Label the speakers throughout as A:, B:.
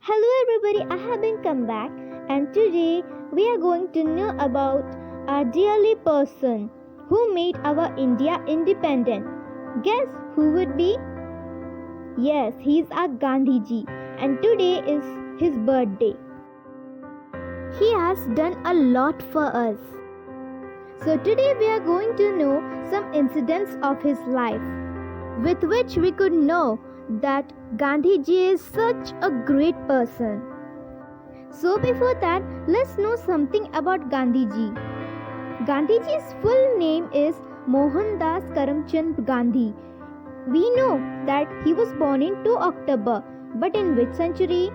A: Hello everybody, I have been come back and today we are going to know about a dearly person who made our India independent. Guess who would be? Yes, he is our Gandhiji and today is his birthday. He has done a lot for us. So today we are going to know some incidents of his life with which we could know that Gandhiji is such a great person. So before that, let's know something about Gandhiji. Gandhiji's full name is Mohandas Karamchand Gandhi. We know that he was born in 2 October, but in which century?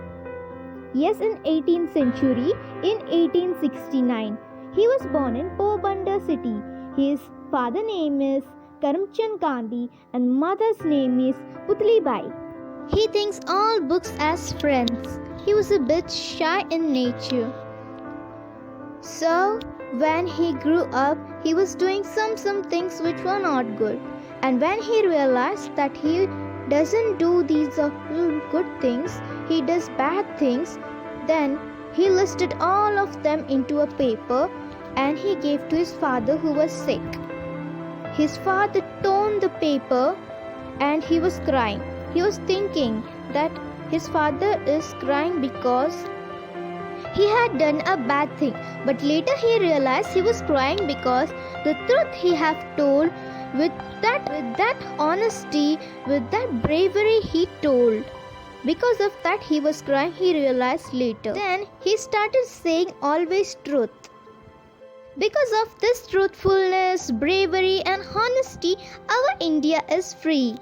A: Yes, in 18th century, in 1869. He was born in Porbandar city. His father name is Karamchand Gandhi and mother's name is Putli Bai. He thinks all books as friends. He was a bit shy in nature. So, when he grew up, he was doing some things which were not good. And when he realized that he doesn't do these good things, he does bad things, then he listed all of them into a paper and he gave to his father who was sick. His father torn the paper and he was crying. He was thinking that his father is crying because he had done a bad thing. But later he realized he was crying because the truth he have told with that honesty, with that bravery he told. Because of that he was crying, he realized later. Then he started saying always truth. Because of this truthfulness, bravery and honesty, our India is free.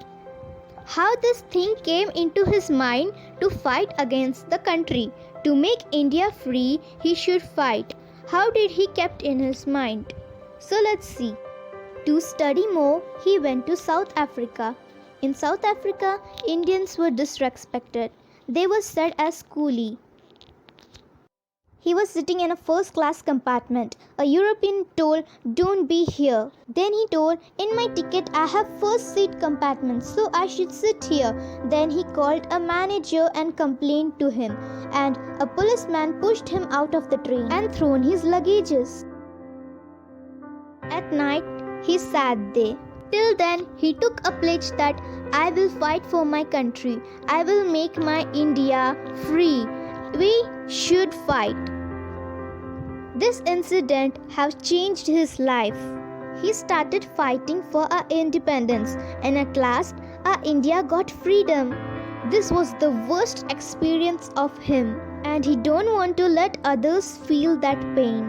A: How this thing came into his mind to fight against the country. To make India free, he should fight. How did he kept in his mind? So let's see. To study more, he went to South Africa. In South Africa, Indians were disrespected. They were said as coolie. He was sitting in a first class compartment. A European told, "Don't be here." Then he told, "In my ticket I have first seat compartment, so I should sit here." Then he called a manager and complained to him, and a policeman pushed him out of the train and thrown his luggages. At night, he sat there. Till then, he took a pledge that I will fight for my country. I will make my India free. We should fight. This incident have changed his life. He started fighting for our independence and at last our India got freedom. This was the worst experience of him and he don't want to let others feel that pain.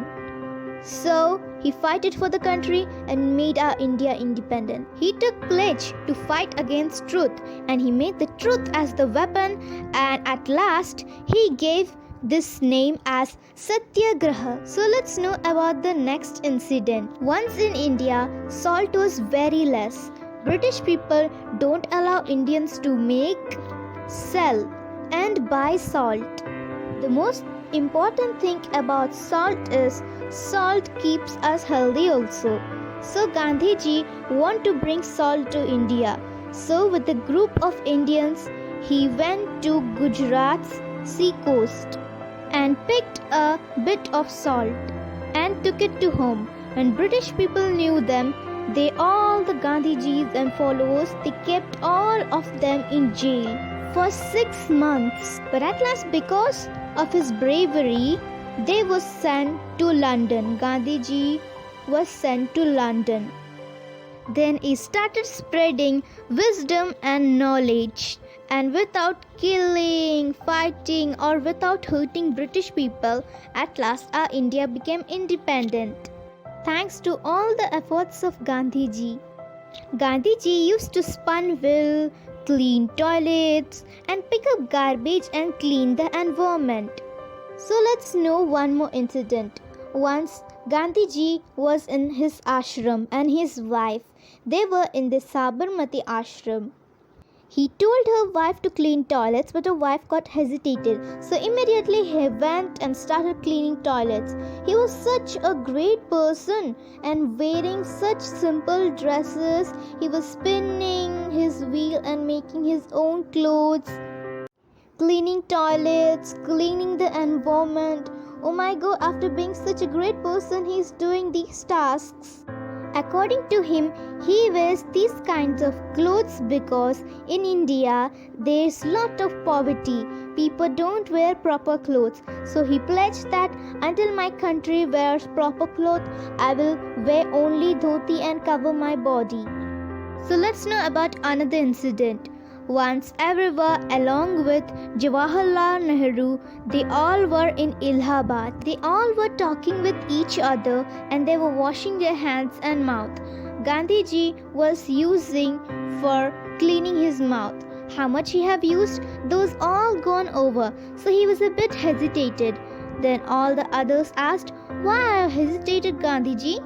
A: So he fought for the country and made our India independent. He took pledge to fight against truth and he made the truth as the weapon and at last he gave this name as Satyagraha. So let's know about the next incident. Once in India, salt was very less. British people don't allow Indians to make, sell and buy salt. The most important thing about salt is salt keeps us healthy also. So Gandhiji want to bring salt to India. So with a group of Indians, he went to Gujarat's sea coast and picked a bit of salt and took it to home. When British people knew them, all the Gandhijis and followers, they kept all of them in jail for 6 months. But at last, because of his bravery, they were sent to London. Gandhiji was sent to London. Then he started spreading wisdom and knowledge. And without killing, fighting or without hurting British people, at last our India became independent. Thanks to all the efforts of Gandhiji. Gandhiji used to spin wool, clean toilets and pick up garbage and clean the environment. So let's know one more incident. Once Gandhiji was in his ashram and his wife, they were in the Sabarmati ashram. He told her wife to clean toilets, but her wife got hesitated. So immediately he went and started cleaning toilets. He was such a great person and wearing such simple dresses. He was spinning his wheel and making his own clothes. cleaning toilets, cleaning the environment. Oh my god, after being such a great person, he is doing these tasks. According to him, he wears these kinds of clothes because in India there's lot of poverty. People don't wear proper clothes. So he pledged that until my country wears proper clothes, I will wear only dhoti and cover my body. So let's know about another incident. Once everyone, along with Jawaharlal Nehru, they all were in Allahabad. They all were talking with each other and they were washing their hands and mouth. Gandhiji was using for cleaning his mouth. How much he have used? Those all gone over. So he was a bit hesitated. Then all the others asked, "Why are you hesitated, Gandhiji?"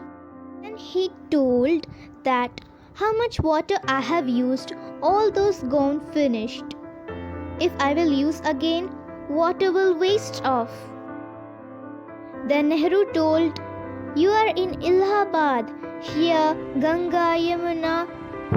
A: And he told that how much water I have used, all those gone finished. If I will use again, water will waste off. Then Nehru told, "You are in Allahabad. Here Ganga, Yamuna,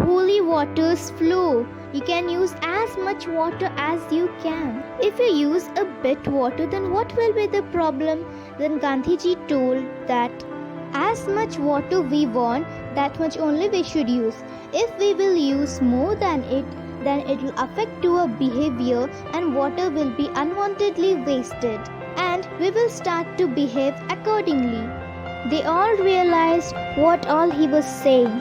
A: holy waters flow. You can use as much water as you can. If you use a bit water, then what will be the problem?" Then Gandhiji told that as much water we want, that much only we should use. If we will use more than it, then it will affect our behavior and water will be unwantedly wasted. And we will start to behave accordingly. They all realized what all he was saying.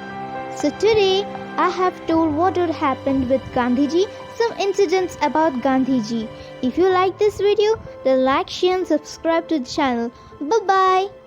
A: So today, I have told what had happened with Gandhiji, some incidents about Gandhiji. If you like this video, then like, share and subscribe to the channel. Bye-bye.